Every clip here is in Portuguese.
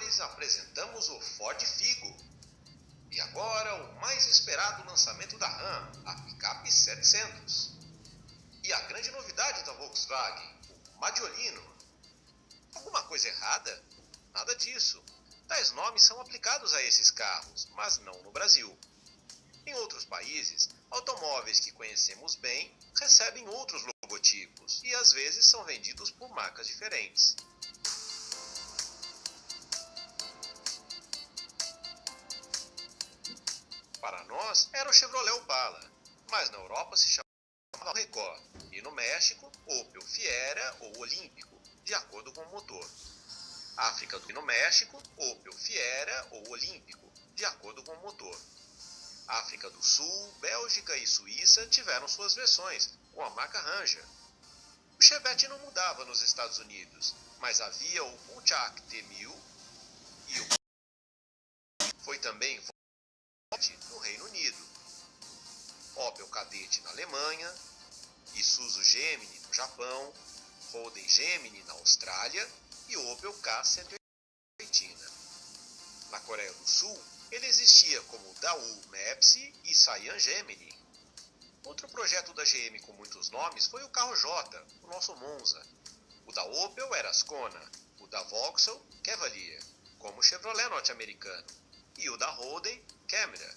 senhores, apresentamos o Ford Figo. E agora o mais esperado lançamento da Ram, a picape 700. E a grande novidade da Volkswagen, o Maggiolino. Alguma coisa errada? Nada disso. Tais nomes são aplicados a esses carros, mas não no Brasil. Em outros países, automóveis que conhecemos bem recebem outros logotipos e às vezes são vendidos por marcas diferentes. Para nós era o Chevrolet Opala, mas na Europa se chamava Record e no México Opel Fiera ou Olímpico, de acordo com o motor. África do Sul e no México Opel Fiera ou Olímpico, de acordo com o motor. África do Sul, Bélgica e Suíça tiveram suas versões, com a marca Ranger. O Chevette não mudava nos Estados Unidos, mas havia o Pontiac T1000 e o foi também no Reino Unido, Opel Kadett na Alemanha, Isuzu Gemini no Japão, Holden Gemini na Austrália e Opel K180 na Argentina. Na Coreia do Sul, ele existia como Daewoo Mapsi e Saiyan Gemini. Outro projeto da GM com muitos nomes foi o carro J, o nosso Monza. O da Opel era Ascona, o da Vauxhall Cavalier, como o Chevrolet norte-americano, e o da Holden Camera.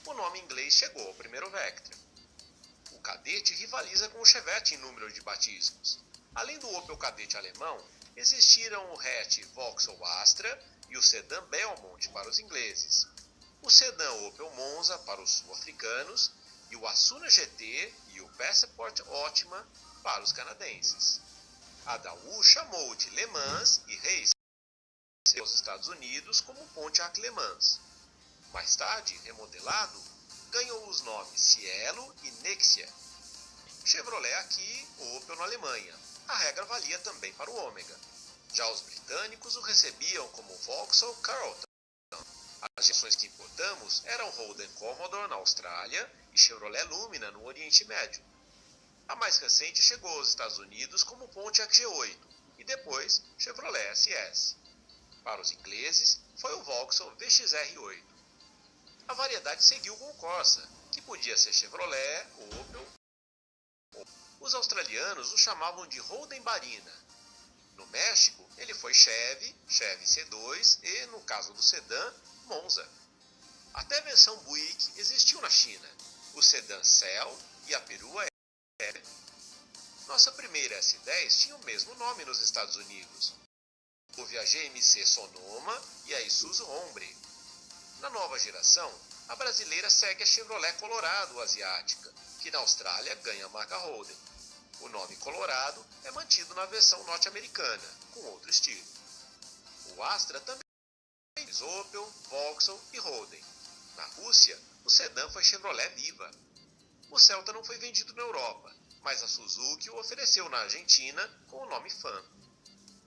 O nome inglês chegou ao primeiro Vectra. O Kadett rivaliza com o Chevette em número de batismos. Além do Opel Kadett alemão, existiram o hatch Vauxhall Astra e o sedã Belmont para os ingleses, o sedã Opel Monza para os sul-africanos e o Asuna GT e o Passport Optima para os canadenses. A Daewoo chamou de Le Mans e Race nos Estados Unidos como Pontiac Le Mans. Mais tarde, remodelado, ganhou os nomes Cielo e Nexia. Chevrolet aqui, Opel na Alemanha. A regra valia também para o Ômega. Já os britânicos o recebiam como Vauxhall Carlton. As versões que importamos eram Holden Commodore na Austrália e Chevrolet Lumina no Oriente Médio. A mais recente chegou aos Estados Unidos como Pontiac G8 e depois Chevrolet SS. Para os ingleses, foi o Vauxhall VXR8. A variedade seguiu com o Corsa, que podia ser Chevrolet, Opel. Os australianos o chamavam de Holden Barina. No México, ele foi Chevy C2 e, no caso do sedã, Monza. Até a versão Buick existiu na China, o sedã Cell e a perua L. Nossa primeira S10 tinha o mesmo nome nos Estados Unidos. Houve a GMC Sonoma e a Isuzu Hombre. Na nova geração, a brasileira segue a Chevrolet Colorado asiática, que na Austrália ganha a marca Holden. O nome Colorado é mantido na versão norte-americana, com outro estilo. O Astra também fez Opel, Vauxhall e Holden. Na Rússia, o sedã foi Chevrolet Viva. O Celta não foi vendido na Europa, mas a Suzuki o ofereceu na Argentina com o nome Fan.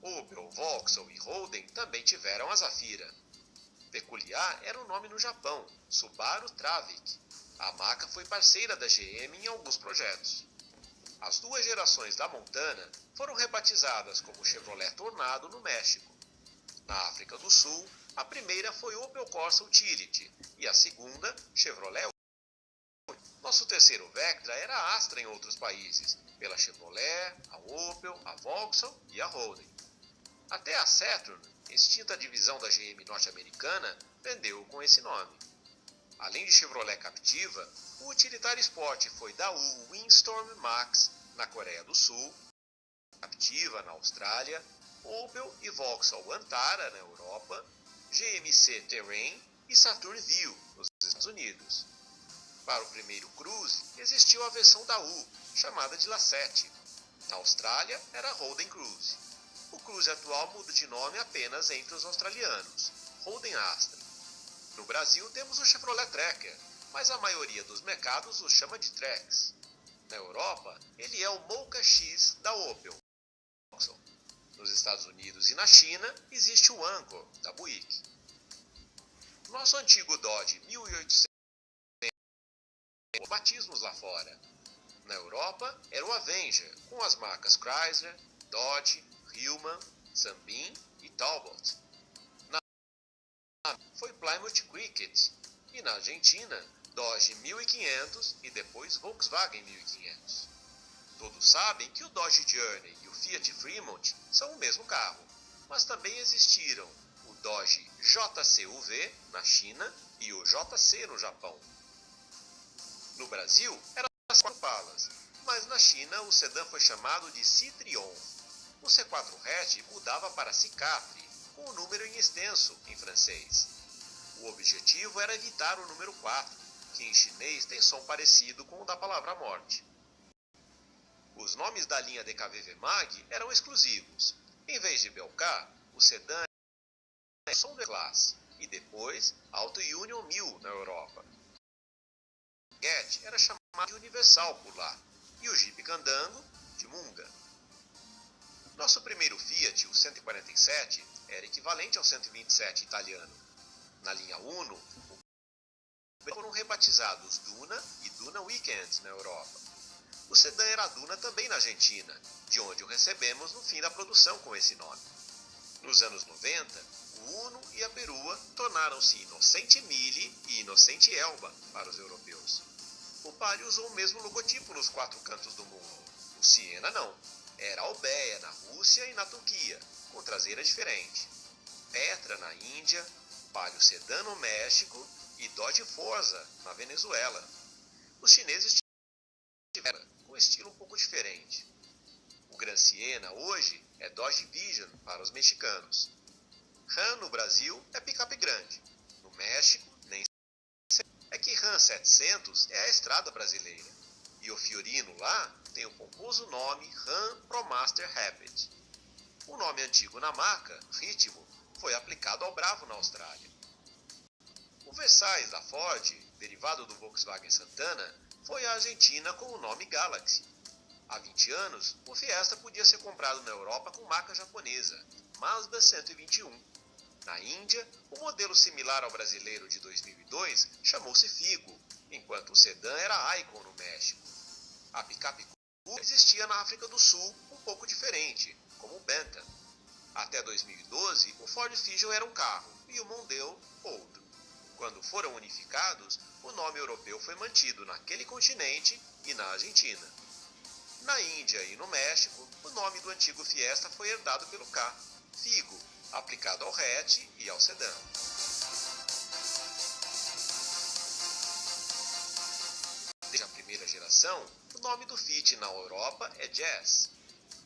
Opel, Vauxhall e Holden também tiveram a Zafira. Peculiar era o nome no Japão, Subaru Travic. A marca foi parceira da GM em alguns projetos. As duas gerações da Montana foram rebatizadas como Chevrolet Tornado no México. Na África do Sul, a primeira foi Opel Corsa Utility e a segunda, Chevrolet. Nosso terceiro Vectra era a Astra em outros países, pela Chevrolet, a Opel, a Vauxhall e a Holden. Até a Saturn, extinta divisão da GM norte-americana, vendeu com esse nome. Além de Chevrolet Captiva, o utilitário Sport foi Daewoo Windstorm Max na Coreia do Sul, Captiva na Austrália, Opel e Vauxhall Antara na Europa, GMC Terrain e Saturn View nos Estados Unidos. Para o primeiro Cruze, existiu a versão Daewoo, chamada de Lacetti. Na Austrália, era Holden Cruze. O Cruze atual muda de nome apenas entre os australianos, Holden Astra. No Brasil temos o Chevrolet Tracker, mas a maioria dos mercados o chama de Trax. Na Europa, ele é o Mocha X da Opel. Nos Estados Unidos e na China, existe o Angkor, da Buick. Nosso antigo Dodge 1800 batismos lá fora. Na Europa, era o Avenger, com as marcas Chrysler, Dodge, Hillman, Sunbeam e Talbot. foi Plymouth Cricket, e na Argentina, Dodge 1500 e depois Volkswagen 1500. Todos sabem que o Dodge Journey e o Fiat Fremont são o mesmo carro, mas também existiram o Dodge JCUV na China e o JC no Japão. No Brasil, eram as 4 palas, mas na China o sedã foi chamado de Citrion. O C4 hatch mudava para Cicatre, com o número em extenso em francês. O objetivo era evitar o número 4, que em chinês tem som parecido com o da palavra morte. Os nomes da linha DKV Mag eram exclusivos. Em vez de Belcar, o sedã era som de classe e depois Auto Union 1000 na Europa. O Get era chamado de Universal por lá e o Jeep Candango de Munga. Nosso primeiro Fiat, o 147, era equivalente ao 127 italiano. Na linha Uno, foram rebatizados Duna e Duna Weekend na Europa. O sedã era Duna também na Argentina, de onde o recebemos no fim da produção com esse nome. Nos anos 90, o Uno e a Perua tornaram-se Inocente Mille e Inocente Elba para os europeus. O Palio usou o mesmo logotipo nos 4 cantos do mundo. O Siena não. Era Albeia na Rússia e na Turquia, com traseira diferente. Petra na Índia, Palio Sedã no México e Dodge Forza na Venezuela. Os chineses tiveram com estilo um pouco diferente. O Gran Siena hoje é Dodge Vision para os mexicanos. Ram no Brasil é picape grande. No México, nem é que Ram 700 é a estrada brasileira. E o Fiorino lá tem o pomposo nome Ram ProMaster Rapid. O nome antigo na marca, Ritmo, foi aplicado ao Bravo na Austrália. O Versailles da Ford, derivado do Volkswagen Santana, foi à Argentina com o nome Galaxy. Há 20 anos, o Fiesta podia ser comprado na Europa com marca japonesa, Mazda 121. Na Índia, o modelo similar ao brasileiro de 2002 chamou-se Figo, enquanto o sedã era Icon no México. A picape existia na África do Sul, um pouco diferente, como o Bentham. Até 2012, o Ford Fusion era um carro e o Mondeo outro. Quando foram unificados, o nome europeu foi mantido naquele continente e na Argentina. Na Índia e no México, o nome do antigo Fiesta foi herdado pelo K, Figo, aplicado ao hatch e ao sedã. Desde a primeira geração, o nome do Fit na Europa é Jazz.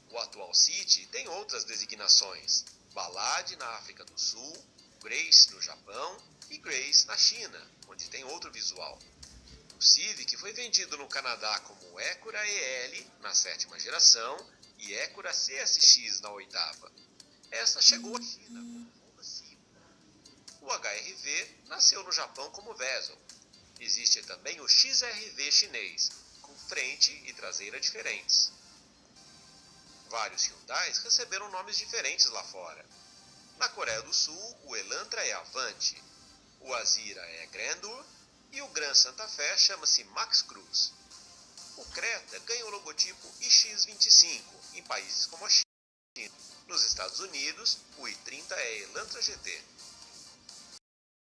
O atual City tem outras designações: Ballade na África do Sul, Grace no Japão e Grace na China, onde tem outro visual. O Civic foi vendido no Canadá como Ecura EL na 7ª geração e Ecura CSX na 8ª. Esta chegou à China como Honda Civic. O HR-V nasceu no Japão como Vezel. Existe também o XR-V chinês, com frente e traseira diferentes. Vários Hyundais receberam nomes diferentes lá fora. Na Coreia do Sul, o Elantra é Avante, o Azira é Grandeur e o Gran Santa Fe chama-se Max Cruz. O Creta ganha o logotipo iX25 em países como a China. Nos Estados Unidos, o i30 é Elantra GT.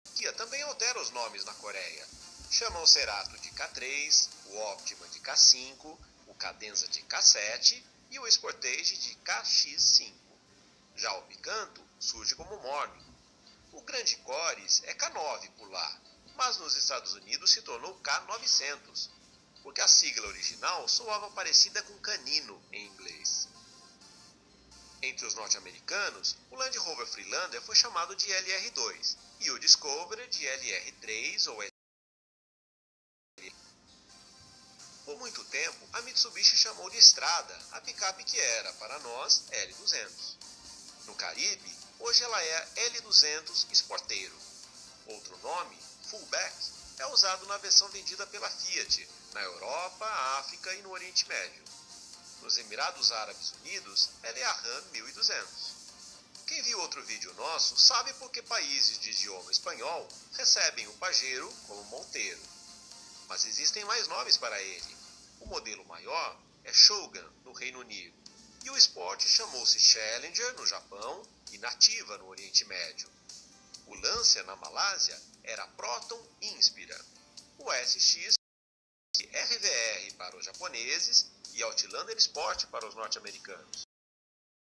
A Kia também altera os nomes na Coreia. Chama o Cerato de K3, o Optima de K5, o Cadenza de K7 e o Sportage de KX5. Já o Picanto surge como Morning. O Grande Cores é K9 por lá, mas nos Estados Unidos se tornou K900, porque a sigla original soava parecida com canino em inglês. Entre os norte-americanos, o Land Rover Freelander foi chamado de LR2 e o Discovery de LR3 ou LR. Por muito tempo, a Mitsubishi chamou de Estrada a picape que era, para nós, L200. No Caribe, hoje ela é a L200 Sporteiro. Outro nome, Fullback, é usado na versão vendida pela Fiat, na Europa, África e no Oriente Médio. Nos Emirados Árabes Unidos, ela é a Ram 1200. Quem viu outro vídeo nosso sabe por que países de idioma espanhol recebem o Pajero como Monteiro. Mas existem mais nomes para ele. O modelo maior é Shogun, no Reino Unido, e o Sport chamou-se Challenger, no Japão, e Nativa, no Oriente Médio. O Lancer na Malásia era Proton Inspira. O SX RVR para os japoneses e Outlander Sport para os norte-americanos.